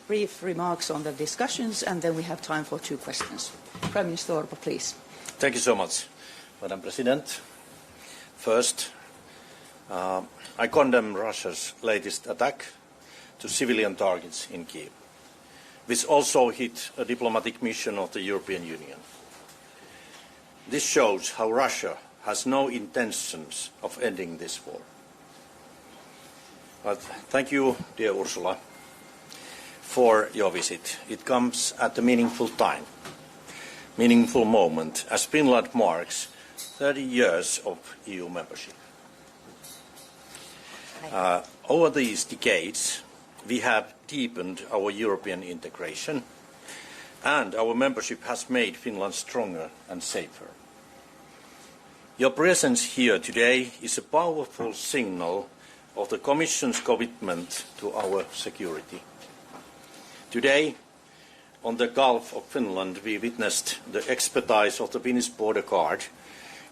brief remarks on the discussions, and then we have time for 2 questions. Prime Minister Orpo, please. Thank you so much, Madam President. First, I condemn Russia's latest attack to civilian targets in Kiev, which also hit a diplomatic mission of the European Union. This shows how Russia has no intentions of ending this war. But thank you, dear Ursula, for your visit. It comes at a meaningful time, meaningful moment, as Finland marks 30 years of EU membership. Over these decades, we have deepened our European integration, and our membership has made Finland stronger and safer. Your presence here today is a powerful signal of the Commission's commitment to our security. Today, on the Gulf of Finland, we witnessed the expertise of the Finnish border guard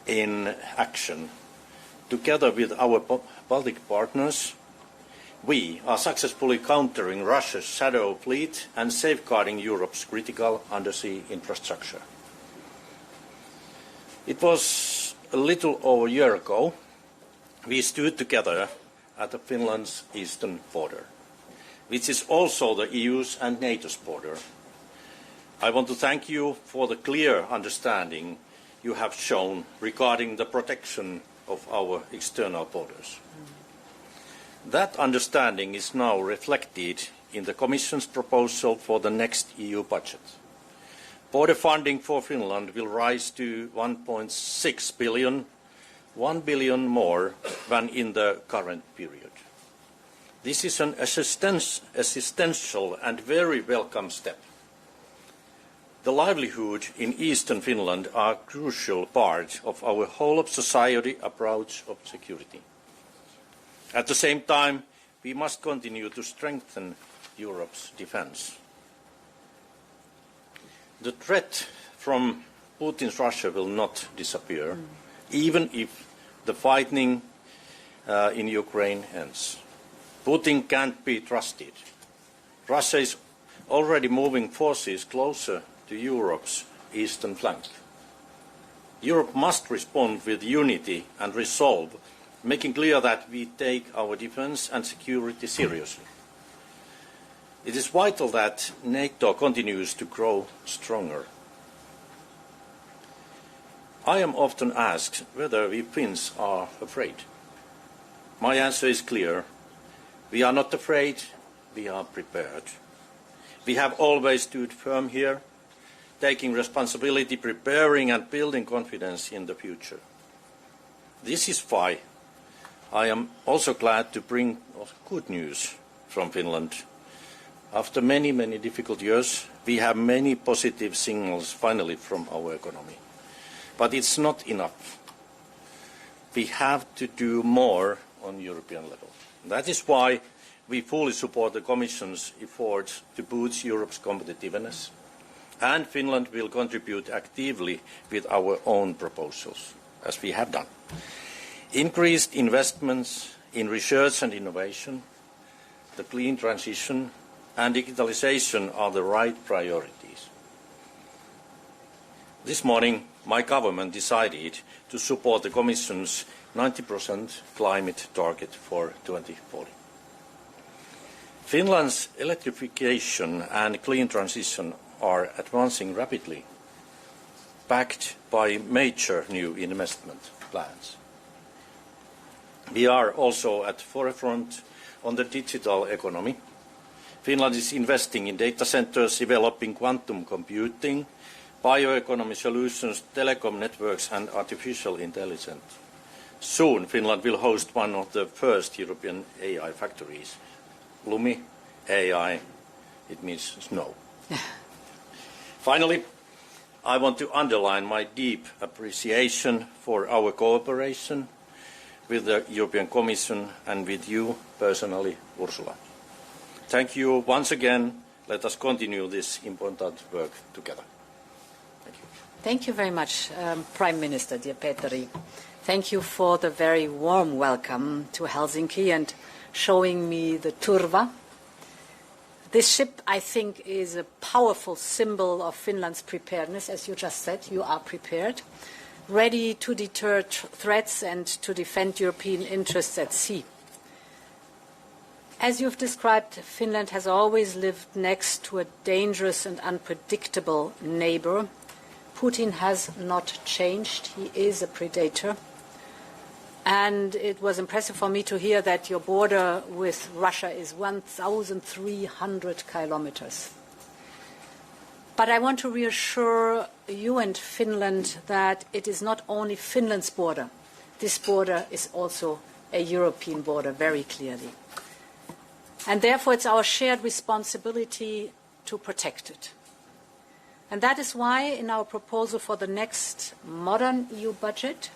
in action. Together with our Baltic partners, we are successfully countering Russia's shadow fleet and safeguarding Europe's critical undersea infrastructure. It was a little over a year ago we stood together at Finland's eastern border, which is also the EU's and NATO's border. I want to thank you for the clear understanding you have shown regarding the protection of our external borders. That understanding is now reflected in the Commission's proposal for the next EU budget. Border funding for Finland will rise to 1.6 billion, 1 billion more than in the current period. This is an existential and very welcome step. The livelihood in eastern Finland are a crucial part of our whole of society approach of security. At the same time, we must continue to strengthen Europe's defence. The threat from Putin's Russia will not disappear, even if the fighting in Ukraine ends. Putin can't be trusted. Russia is already moving forces closer to Europe's eastern flank. Europe must respond with unity and resolve, making clear that we take our defence and security seriously. It is vital that NATO continues to grow stronger. I am often asked whether we Finns are afraid. My answer is clear. We are not afraid, we are prepared. We have always stood firm here, taking responsibility, preparing and building confidence in the future. This is why I am also glad to bring good news from Finland. After many, many difficult years, we have many positive signals finally from our economy. But it's not enough. We have to do more on European level. That is why we fully support the Commission's efforts to boost Europe's competitiveness, and Finland will contribute actively with our own proposals, as we have done. Increased investments in research and innovation, the clean transition and digitalisation are the right priorities. This morning, my government decided to support the Commission's 90% climate target for 2040. Finland's electrification and clean transition are advancing rapidly, backed by major new investment plans. We are also at the forefront on the digital economy. Finland is investing in data centres, developing quantum computing, bioeconomy solutions, telecom networks and artificial intelligence. Soon Finland will host one of the first European AI factories. Lumi, AI, it means snow. Finally, I want to underline my deep appreciation for our cooperation with the European Commission and with you personally, Ursula. Thank you once again. Let us continue this important work together. Thank you. Thank you very much, Prime Minister, dear Petteri. Thank you for the very warm welcome to Helsinki and showing me the Turva, This ship, I think, is a powerful symbol of Finland's preparedness. As you just said, you are prepared, ready to deter threats and to defend European interests at sea. As you've described, Finland has always lived next to a dangerous and unpredictable neighbor. Putin has not changed. He is a predator. And it was impressive for me to hear that your border with Russia is 1,300 kilometers. But I want to reassure you and Finland that it is not only Finland's border. This border is also a European border, very clearly. And therefore, it's our shared responsibility to protect it. And that is why, in our proposal for the next modern EU budget,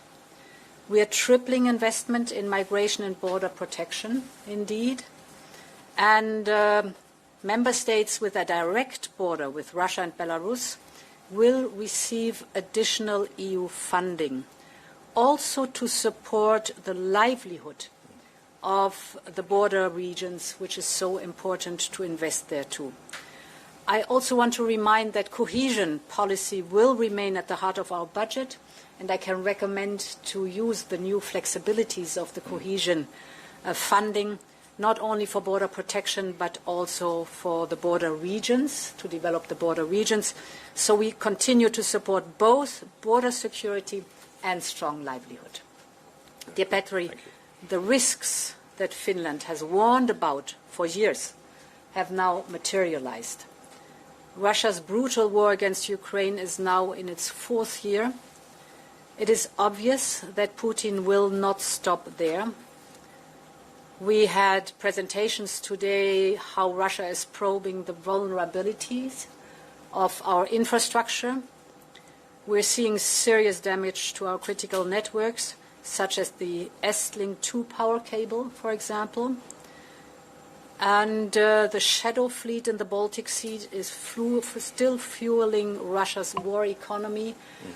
we are tripling investment in migration and border protection, indeed. And member states with a direct border with Russia and Belarus will receive additional EU funding, also to support the livelihood of the border regions, which is so important to invest there too. I also want to remind that cohesion policy will remain at the heart of our budget, and I can recommend to use the new flexibilities of the cohesion funding, not only for border protection, but also for the border regions, to develop the border regions. So we continue to support both border security and strong livelihood. Dear Petteri, the risks that Finland has warned about for years have now materialized. Russia's brutal war against Ukraine is now in its 4th year. It is obvious that Putin will not stop there. We had presentations today how Russia is probing the vulnerabilities of our infrastructure. We're seeing serious damage to our critical networks, such as the Estlink 2 power cable, for example. And the shadow fleet in the Baltic Sea is still fueling Russia's war economy.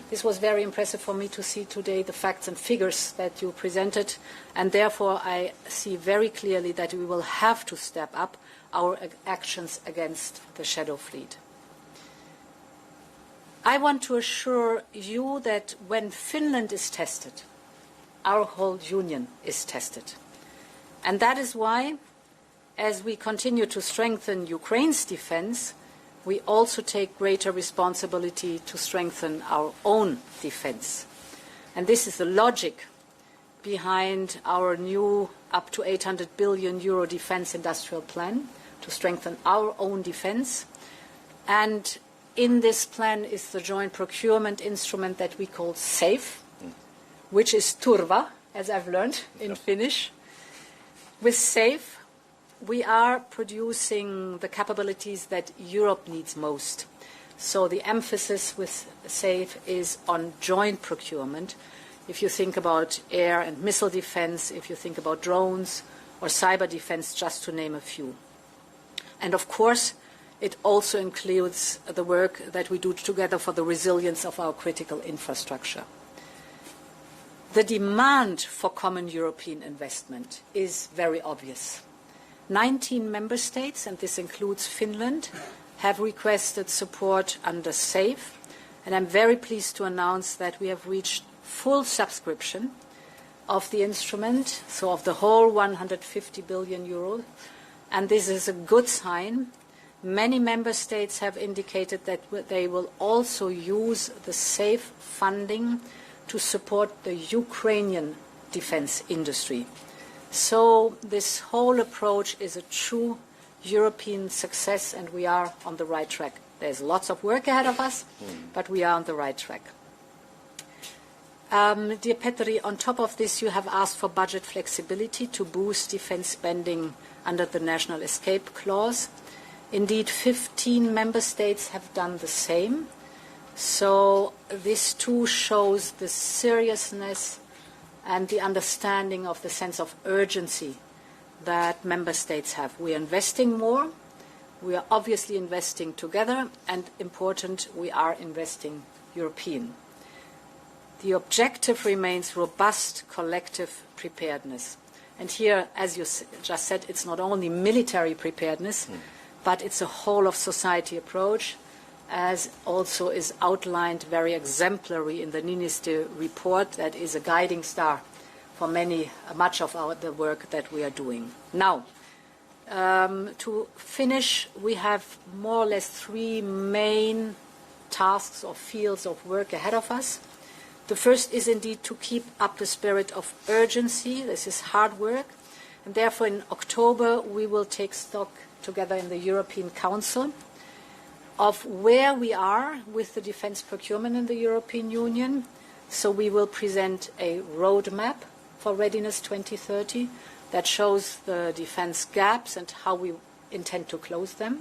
This was very impressive for me to see today, the facts and figures that you presented. And therefore, I see very clearly that we will have to step up our actions against the shadow fleet. I want to assure you that when Finland is tested, our whole union is tested. And that is why, as we continue to strengthen Ukraine's defense, we also take greater responsibility to strengthen our own defense. And this is the logic behind our new up to 800 billion euro defense industrial plan, to strengthen our own defense. And in this plan is the joint procurement instrument that we call SAFE, which is Turva, as I've learned in Finnish. With SAFE, we are producing the capabilities that Europe needs most. So the emphasis with SAFE is on joint procurement. If you think about air and missile defense, if you think about drones or cyber defense, just to name a few. And of course, it also includes the work that we do together for the resilience of our critical infrastructure. The demand for common European investment is very obvious. 19 member states, and this includes Finland, have requested support under SAFE, and I'm very pleased to announce that we have reached full subscription of the instrument, so of the whole 150 billion euro, and this is a good sign. Many member states have indicated that they will also use the SAFE funding to support the Ukrainian defense industry. So this whole approach is a true European success, and we are on the right track. There's lots of work ahead of us, but we are on the right track. Dear Petteri, on top of this, you have asked for budget flexibility to boost defense spending under the National Escape Clause. Indeed, 15 member states have done the same. So this too shows the seriousness and the understanding of the sense of urgency that member states have. We are investing more. We are obviously investing together, and important, we are investing European. The objective remains robust collective preparedness. And here, as you just said, it's not only military preparedness, but it's a whole-of-society approach, as also is outlined very exemplary in the Niinistö report that is a guiding star for much of the work that we are doing. Now, to finish, we have more or less 3 main tasks or fields of work ahead of us. The first is indeed to keep up the spirit of urgency. This is hard work, and therefore in October we will take stock together in the European Council of where we are with the defence procurement in the European Union. So we will present a roadmap for Readiness 2030 that shows the defence gaps and how we intend to close them.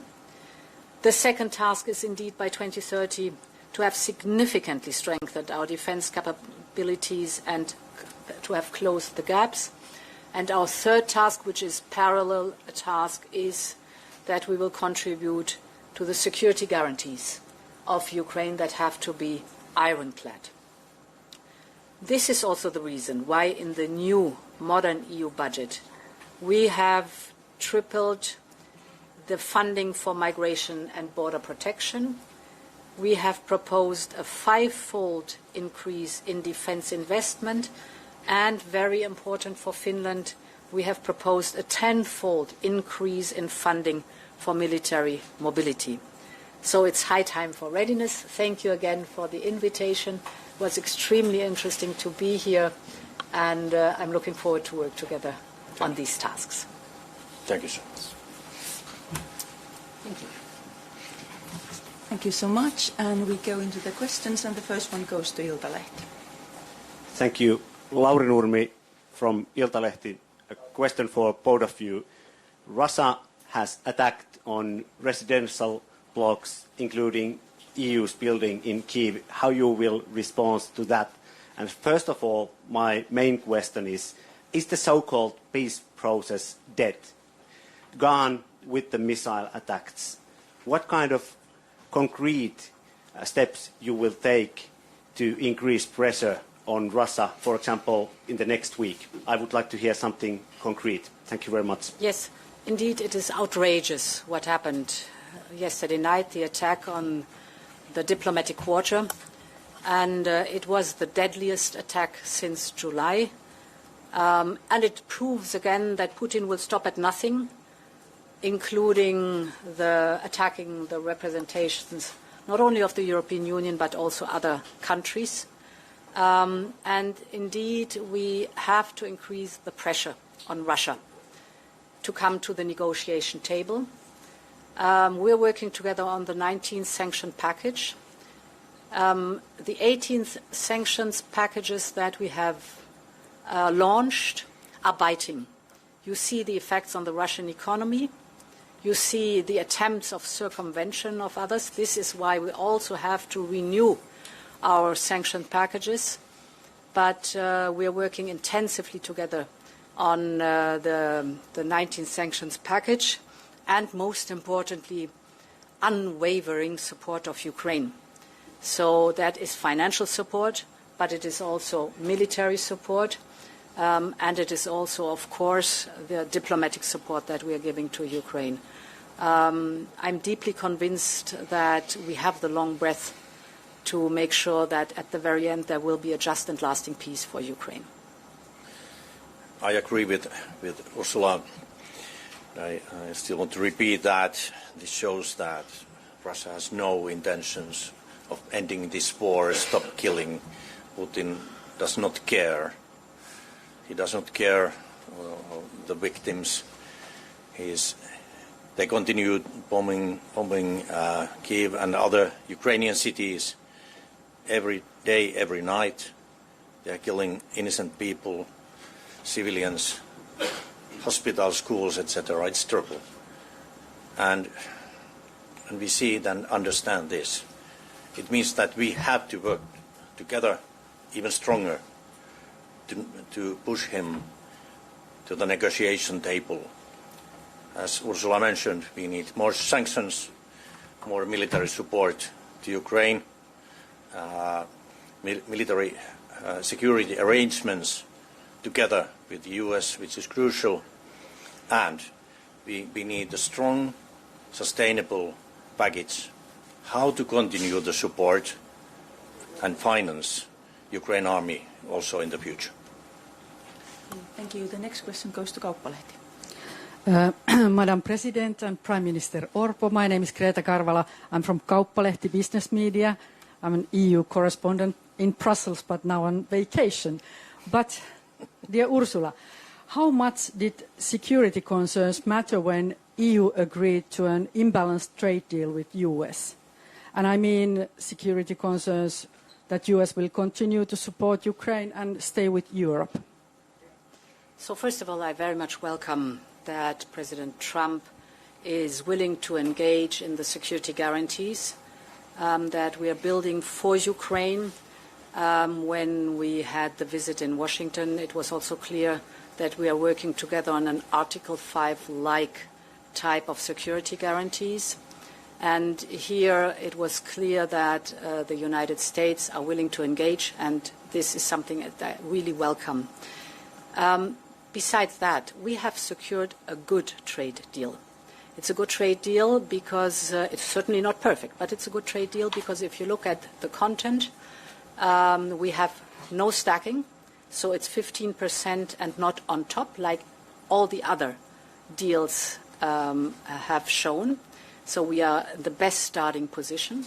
The second task is indeed by 2030 to have significantly strengthened our defence capabilities and to have closed the gaps. And our third task, which is parallel task, is that we will contribute to the security guarantees of Ukraine that have to be ironclad. This is also the reason why in the new modern EU budget we have tripled the funding for migration and border protection. We have proposed a 5-fold increase in defence investment, and very important for Finland, we have proposed a 10-fold increase in funding for military mobility. So it's high time for readiness. Thank you again for the invitation. It was extremely interesting to be here, and I'm looking forward to work together on these tasks. Thank you so much. Thank you. Thank you so much. And we go into the questions, and the first one goes to Iltalehti. Thank you. Lauri Nurmi from Iltalehti. A question for both of you. Russia has attacked on residential blocks, including EU's building in Kyiv. How you will respond to that? And first of all, my main question is the so-called peace process dead? Gone with the missile attacks? What kind of concrete steps you will take to increase pressure on Russia, for example, in the next week? I would like to hear something concrete. Thank you very much. Yes, indeed, it is outrageous what happened yesterday night, the attack on the diplomatic quarter, and it was the deadliest attack since July. And it proves again that Putin will stop at nothing, including attacking the representations not only of the European Union but also other countries. And indeed, we have to increase the pressure on Russia to come to the negotiation table. We're working together on the 19th sanction package. The 18th sanctions packages that we have launched are biting. You see the effects on the Russian economy. You see the attempts of circumvention of others. This is why we also have to renew our sanction packages. But we are working intensively together on the 19th sanctions package, and most importantly, unwavering support of Ukraine. So that is financial support, but it is also military support, and it is also, of course, the diplomatic support that we are giving to Ukraine. I'm deeply convinced that we have the long breath to make sure that at the very end there will be a just and lasting peace for Ukraine. I agree with Ursula. I still want to repeat that this shows that Russia has no intentions of ending this war, stop killing. Putin does not care. He does not care the victims. They continue bombing Kyiv and other Ukrainian cities every day, every night. They are killing innocent people, civilians, hospitals, schools, etc. It's terrible. And we see it and understand this. It means that we have to work together even stronger to push him to the negotiation table. As Ursula mentioned, we need more sanctions, more military support to Ukraine, military security arrangements together with the US, which is crucial, and we need a strong sustainable package, how to continue the support and finance Ukraine army also in the future. Thank you. The next question goes to Kauppalehti. Madam President and Prime Minister Orpo, my name is Greta Karvala. I'm from Kauppalehti Business Media. I'm an EU correspondent in Brussels, but now on vacation. But, dear Ursula, how much did security concerns matter when EU agreed to an imbalanced trade deal with US? And I mean security concerns that US will continue to support Ukraine and stay with Europe. So first of all, I very much welcome that President Trump is willing to engage in the security guarantees that we are building for Ukraine. When we had the visit in Washington, it was also clear that we are working together on an Article 5-like type of security guarantees. And here it was clear that the United States are willing to engage, and this is something that I really welcome. Besides that, we have secured a good trade deal. It's a good trade deal because it's certainly not perfect, but it's a good trade deal because if you look at the content, we have no stacking, so it's 15% and not on top like all the other deals have shown. So we are the best starting position.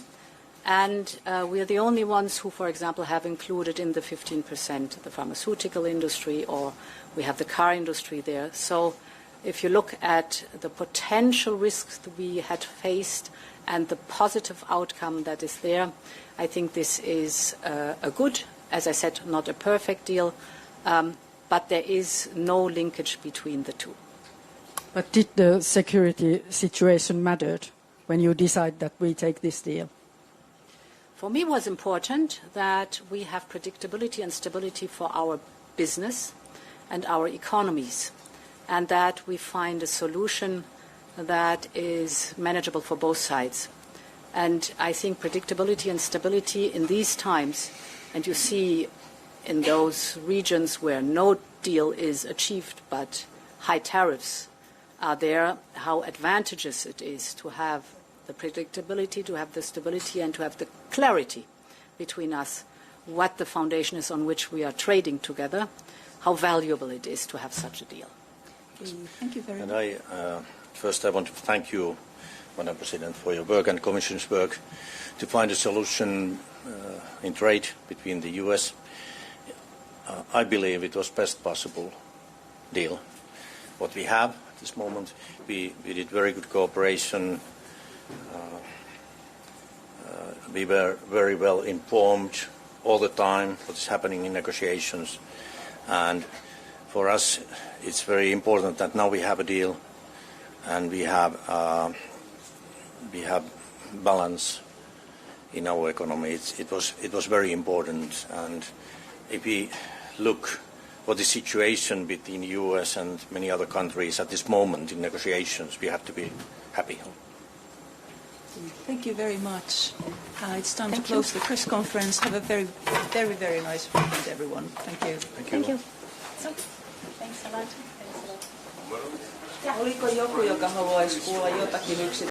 And we are the only ones who, for example, have included in the 15% the pharmaceutical industry, or we have the car industry there. So if you look at the potential risks that we had faced and the positive outcome that is there, I think this is a good, as I said, not a perfect deal, but there is no linkage between the two. But did the security situation matter when you decide that we take this deal? For me, it was important that we have predictability and stability for our business and our economies, and that we find a solution that is manageable for both sides. And I think predictability and stability in these times, and you see in those regions where no deal is achieved but high tariffs are there, how advantageous it is to have the predictability, to have the stability, and to have the clarity between us, what the foundation is on which we are trading together, how valuable it is to have such a deal. Thank you very much. And first I want to thank you, Madam President, for your work and Commission's work to find a solution in trade between the US. I believe it was best possible deal. What we have at this moment, we did very good cooperation. We were very well informed all the time what is happening in negotiations, and for us it's very important that now we have a deal and we have balance in our economy. It was very important, and if we look what the situation between the US and many other countries at this moment in negotiations, we have to be happy. Thank you very much. It's time to close the press conference. Have a very, very, very nice weekend, everyone. Thank you. Thank you. So, thanks a lot. Oliko joku, joka haluaisi kuulla jotakin